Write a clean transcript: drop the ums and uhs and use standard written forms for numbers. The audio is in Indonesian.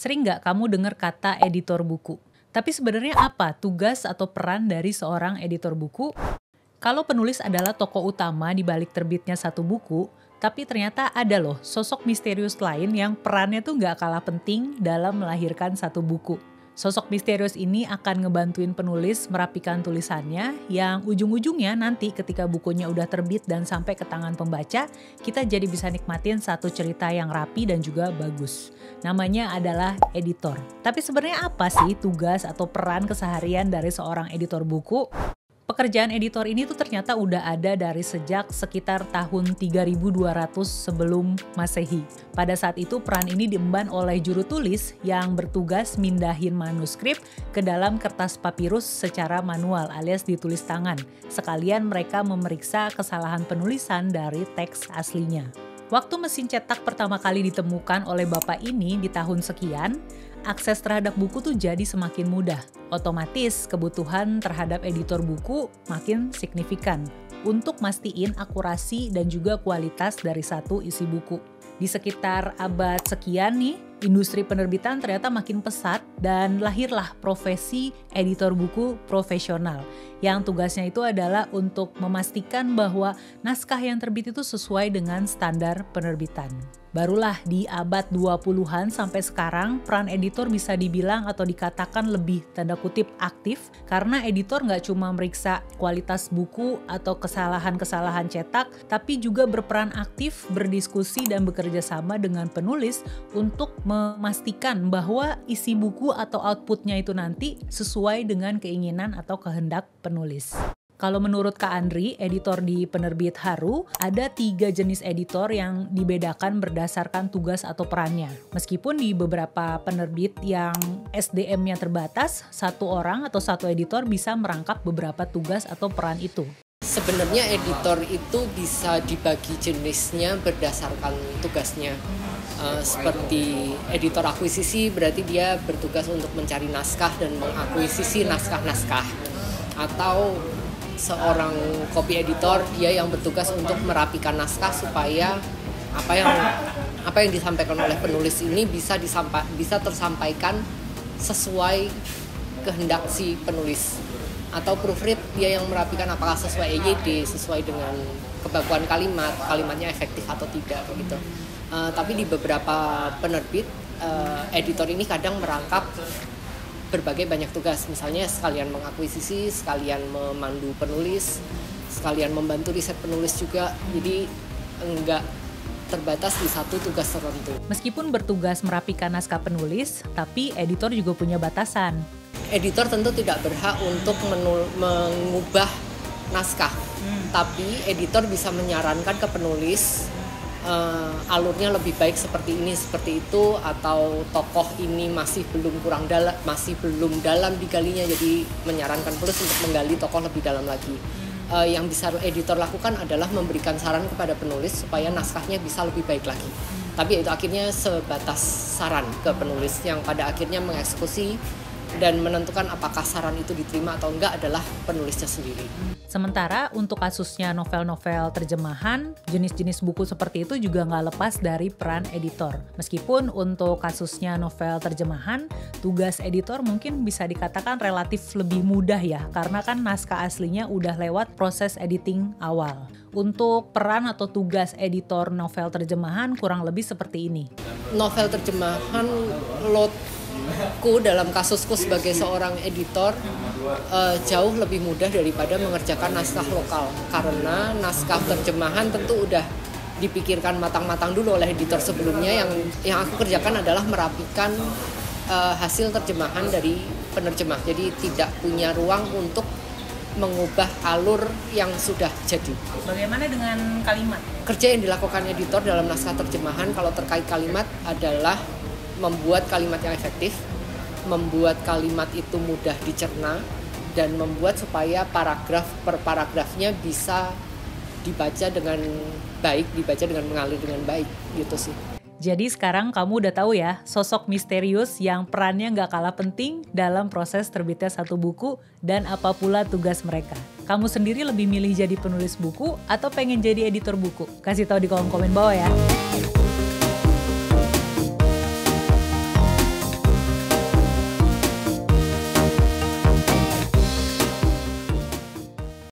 Sering nggak kamu dengar kata editor buku? Tapi sebenarnya apa tugas atau peran dari seorang editor buku? Kalau penulis adalah tokoh utama di balik terbitnya satu buku, tapi ternyata ada loh sosok misterius lain yang perannya tuh nggak kalah penting dalam melahirkan satu buku. Sosok misterius ini akan ngebantuin penulis merapikan tulisannya yang ujung-ujungnya nanti ketika bukunya udah terbit dan sampai ke tangan pembaca, kita jadi bisa nikmatin satu cerita yang rapi dan juga bagus. Namanya adalah editor. Tapi sebenarnya apa sih tugas atau peran keseharian dari seorang editor buku? Pekerjaan editor ini tuh ternyata udah ada dari sejak sekitar tahun 3200 sebelum Masehi. Pada saat itu peran ini diemban oleh juru tulis yang bertugas mindahin manuskrip ke dalam kertas papirus secara manual alias ditulis tangan. Sekalian mereka memeriksa kesalahan penulisan dari teks aslinya. Waktu mesin cetak pertama kali ditemukan oleh bapak ini di tahun sekian, akses terhadap buku tuh jadi semakin mudah. Otomatis kebutuhan terhadap editor buku makin signifikan untuk mastiin akurasi dan juga kualitas dari satu isi buku. Di sekitar abad sekian nih, industri penerbitan ternyata makin pesat dan lahirlah profesi editor buku profesional yang tugasnya itu adalah untuk memastikan bahwa naskah yang terbit itu sesuai dengan standar penerbitan. Barulah di abad 20-an sampai sekarang peran editor bisa dibilang atau dikatakan lebih tanda kutip aktif karena editor nggak cuma meriksa kualitas buku atau kesalahan-kesalahan cetak, tapi juga berperan aktif, berdiskusi dan bekerja sama dengan penulis untuk memastikan bahwa isi buku atau outputnya itu nanti sesuai dengan keinginan atau kehendak penulis. Kalau menurut Kak Andri, editor di penerbit Haru, ada 3 jenis editor yang dibedakan berdasarkan tugas atau perannya. Meskipun di beberapa penerbit yang SDM-nya terbatas, satu orang atau satu editor bisa merangkap beberapa tugas atau peran itu. Sebenarnya editor itu bisa dibagi jenisnya berdasarkan tugasnya. Seperti editor akuisisi berarti dia bertugas untuk mencari naskah dan mengakuisisi naskah-naskah. Atau seorang copy editor dia yang bertugas untuk merapikan naskah supaya apa yang disampaikan oleh penulis ini bisa tersampaikan sesuai kehendak si penulis. Atau proofread dia yang merapikan apakah sesuai EYD, sesuai dengan kebaguan kalimatnya efektif atau tidak begitu. Tapi di beberapa penerbit editor ini kadang merangkap berbagai banyak tugas, misalnya sekalian mengakuisisi, sekalian memandu penulis, sekalian membantu riset penulis juga, jadi enggak terbatas di satu tugas tertentu. Meskipun bertugas merapikan naskah penulis, tapi editor juga punya batasan. Editor tentu tidak berhak untuk mengubah naskah, tapi editor bisa menyarankan ke penulis alurnya lebih baik seperti ini, seperti itu, atau tokoh ini masih belum dalam digalinya, jadi menyarankan penulis untuk menggali tokoh lebih dalam lagi. Yang bisa editor lakukan adalah memberikan saran kepada penulis supaya naskahnya bisa lebih baik lagi. Tapi itu akhirnya sebatas saran ke penulis yang pada akhirnya mengeksekusi dan menentukan apakah saran itu diterima atau enggak adalah penulisnya sendiri. Sementara untuk kasusnya novel-novel terjemahan, jenis-jenis buku seperti itu juga nggak lepas dari peran editor. Meskipun untuk kasusnya novel terjemahan, tugas editor mungkin bisa dikatakan relatif lebih mudah ya, karena kan naskah aslinya udah lewat proses editing awal. Untuk peran atau tugas editor novel terjemahan kurang lebih seperti ini. Novel terjemahan dalam kasusku sebagai seorang editor jauh lebih mudah daripada mengerjakan naskah lokal, karena naskah terjemahan tentu udah dipikirkan matang-matang dulu oleh editor sebelumnya. Yang aku kerjakan adalah merapikan hasil terjemahan dari penerjemah, jadi tidak punya ruang untuk mengubah alur yang sudah jadi. Bagaimana dengan kalimat? Kerja yang dilakukan editor dalam naskah terjemahan kalau terkait kalimat adalah membuat kalimat yang efektif, membuat kalimat itu mudah dicerna, dan membuat supaya paragraf per paragrafnya bisa dibaca dengan baik, dibaca dengan mengalir dengan baik, gitu sih. Jadi sekarang kamu udah tahu ya, sosok misterius yang perannya nggak kalah penting dalam proses terbitnya satu buku dan apa pula tugas mereka. Kamu sendiri lebih milih jadi penulis buku atau pengen jadi editor buku? Kasih tahu di kolom komen bawah ya.